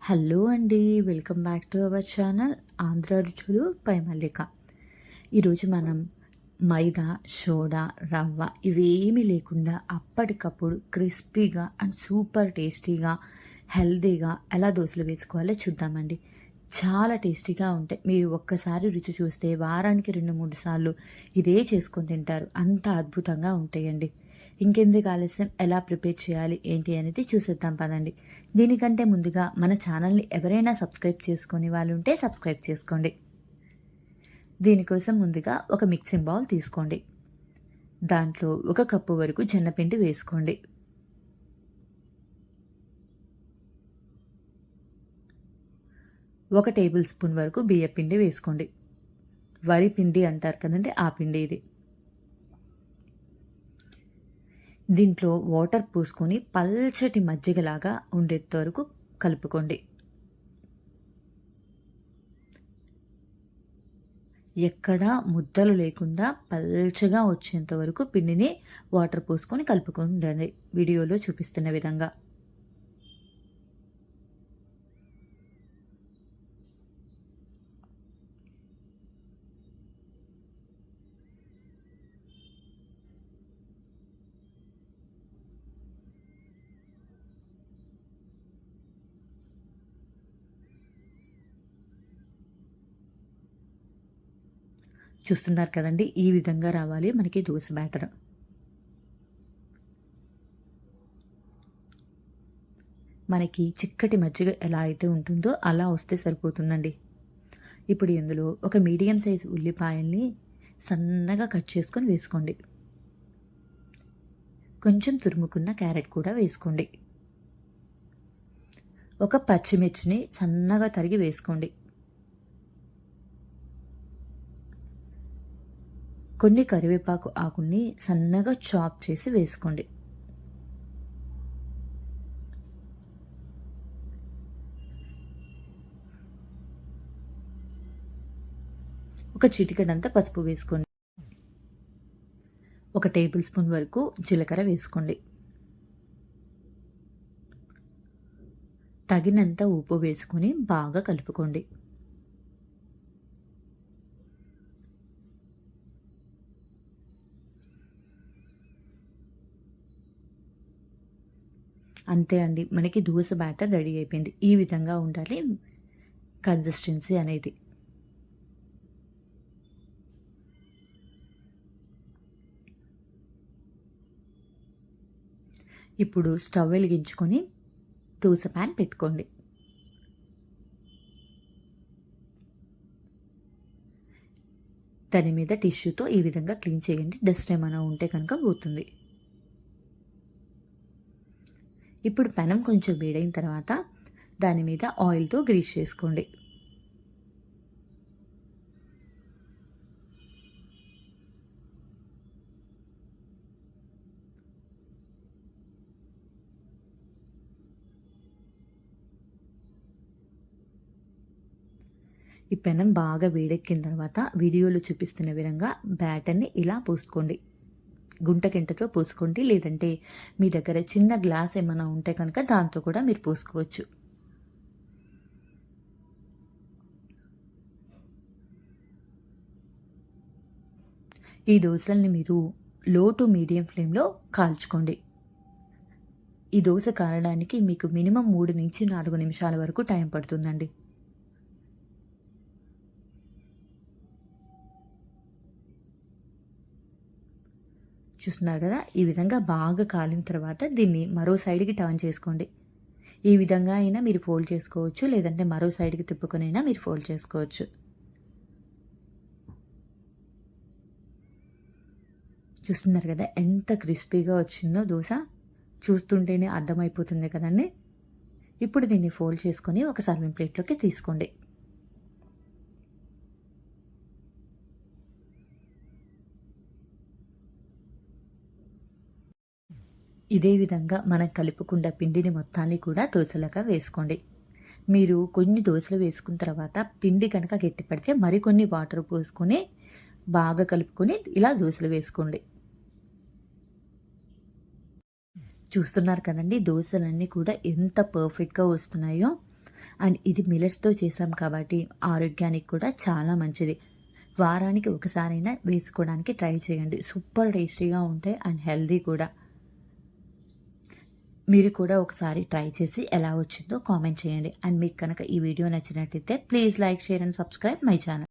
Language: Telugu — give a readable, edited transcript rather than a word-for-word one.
హలో అండి. Welcome back to our channel Andhra రుచులు పై మల్లిక. ఈరోజు మనం మైదా, సోడా, రవ్వ ఇవేమీ లేకుండా అప్పటికప్పుడు క్రిస్పీగా అండ్ సూపర్ టేస్టీగా, హెల్తీగా ఎలా దోశలు వేసుకోవాలో చూద్దామండి. చాలా టేస్టీగా ఉంటాయి. మీరు ఒక్కసారి రుచి చూస్తే వారానికి 2-3 సార్లు ఇదే చేసుకొని తింటారు. అంత అద్భుతంగా ఉంటాయండి. ఇంకెందుకు ఆలస్యం, ఎలా ప్రిపేర్ చేయాలి ఏంటి అనేది చూసేద్దాం పదండి. దీనికంటే ముందుగా మన ఛానల్ని ఎవరైనా సబ్స్క్రైబ్ చేసుకొని వాళ్ళు ఉంటే సబ్స్క్రైబ్ చేసుకోండి. దీనికోసం ముందుగా ఒక మిక్సింగ్ బౌల్ తీసుకోండి. దాంట్లో 1 కప్పు వరకు జొన్నపిండి వేసుకోండి. ఒక టేబుల్ స్పూన్ వరకు బియ్యపిండి వేసుకోండి. వరి పిండి అంటారు కదండి, ఆ పిండి ఇది. దీంట్లో వాటర్ పోసుకొని పల్చటి మజ్జిగలాగా ఉండేంత వరకు కలుపుకోండి. ఎక్కడా ముద్దలు లేకుండా పల్చగా వచ్చేంత వరకు పిండిని వాటర్ పోసుకొని కలుపుకుండండి, వీడియోలో చూపిస్తున్న విధంగా. చూస్తున్నారు కదండి, ఈ విధంగా రావాలి మనకి దోశ బ్యాటర్. మనకి చిక్కటి మజ్జిగ ఎలా అయితే ఉంటుందో అలా వస్తే సరిపోతుందండి. ఇప్పుడు ఇందులో ఒక మీడియం సైజు ఉల్లిపాయల్ని సన్నగా కట్ చేసుకొని వేసుకోండి. కొంచెం తురుముకున్న క్యారెట్ కూడా వేసుకోండి. ఒక పచ్చిమిర్చిని సన్నగా తరిగి వేసుకోండి. కొన్ని కరివేపాకు ఆకుల్ని సన్నగా చాప్ చేసి వేసుకోండి. ఒక చిటికెడంతా పసుపు వేసుకోండి. 1 టేబుల్ స్పూన్ వరకు జీలకర్ర వేసుకోండి. తగినంత ఉప్పు వేసుకొని బాగా కలుపుకోండి. అంతే అండి, మనకి దోశ బ్యాటర్ రెడీ అయిపోయింది. ఈ విధంగా ఉండాలి కన్సిస్టెన్సీ అనేది. ఇప్పుడు స్టవ్ వెలిగించుకొని దోశ ప్యాన్ పెట్టుకోండి. దాని మీద టిష్యూతో ఈ విధంగా క్లీన్ చేయండి, డస్ట్ ఏమైనా ఉంటే కనుక పోతుంది. ఇప్పుడు పెనం కొంచెం వేడైన తర్వాత దాని మీద ఆయిల్తో గ్రీస్ చేసుకోండి. ఈ పెనం బాగా వేడెక్కిన తర్వాత వీడియోలో చూపిస్తున్న విధంగా బ్యాటర్ని ఇలా పోసుకోండి. గుంటకెంటతో పోసుకోండి, లేదంటే మీ దగ్గర చిన్న గ్లాస్ ఏమైనా ఉంటే కనుక దాంతో కూడా మీరు పోసుకోవచ్చు. ఈ దోశల్ని మీరు లో టు మీడియం ఫ్లేమ్లో కాల్చుకోండి. ఈ దోశ కాలడానికి మీకు మినిమం 3 నుంచి 4 నిమిషాల వరకు టైం పడుతుందండి. చూస్తున్నారు కదా, ఈ విధంగా బాగా కాలిన తర్వాత దీన్ని మరో సైడ్కి టర్న్ చేసుకోండి. ఈ విధంగా అయినా మీరు ఫోల్డ్ చేసుకోవచ్చు, లేదంటే మరో సైడ్కి తిప్పుకొనైనా మీరు ఫోల్డ్ చేసుకోవచ్చు. చూస్తున్నారు కదా ఎంత క్రిస్పీగా వచ్చిందో దోశ, చూస్తుంటేనే అర్థమైపోతుంది కదండి. ఇప్పుడు దీన్ని ఫోల్డ్ చేసుకొని ఒక సర్వింగ్ ప్లేట్లోకి తీసుకోండి. ఇదే విధంగా మనం కలుపుకున్న పిండిని మొత్తాన్ని కూడా దోశలుగా వేసుకోండి. మీరు కొన్ని దోశలు వేసుకున్న తర్వాత పిండి కనుక గట్టిపడితే మరికొన్ని వాటర్ పోసుకొని బాగా కలుపుకొని ఇలా దోశలు వేసుకోండి. చూస్తున్నారు కదండి, దోశలన్నీ కూడా ఎంత పర్ఫెక్ట్గా వస్తున్నాయో. అండ్ ఇది మిల్లెట్స్తో చేసాం కాబట్టి ఆరోగ్యానికి కూడా చాలా మంచిది. వారానికి ఒకసారైనా వేసుకోవడానికి ట్రై చేయండి. సూపర్ టేస్టీగా ఉంటాయి అండ్ హెల్దీ కూడా. మీరు కూడా ఒకసారి ట్రై చేసి ఎలా వచ్చిందో కామెంట్ చేయండి. అండ్ మీకు కనుక ఈ వీడియో నచ్చినట్టయితే please like, share and subscribe my channel.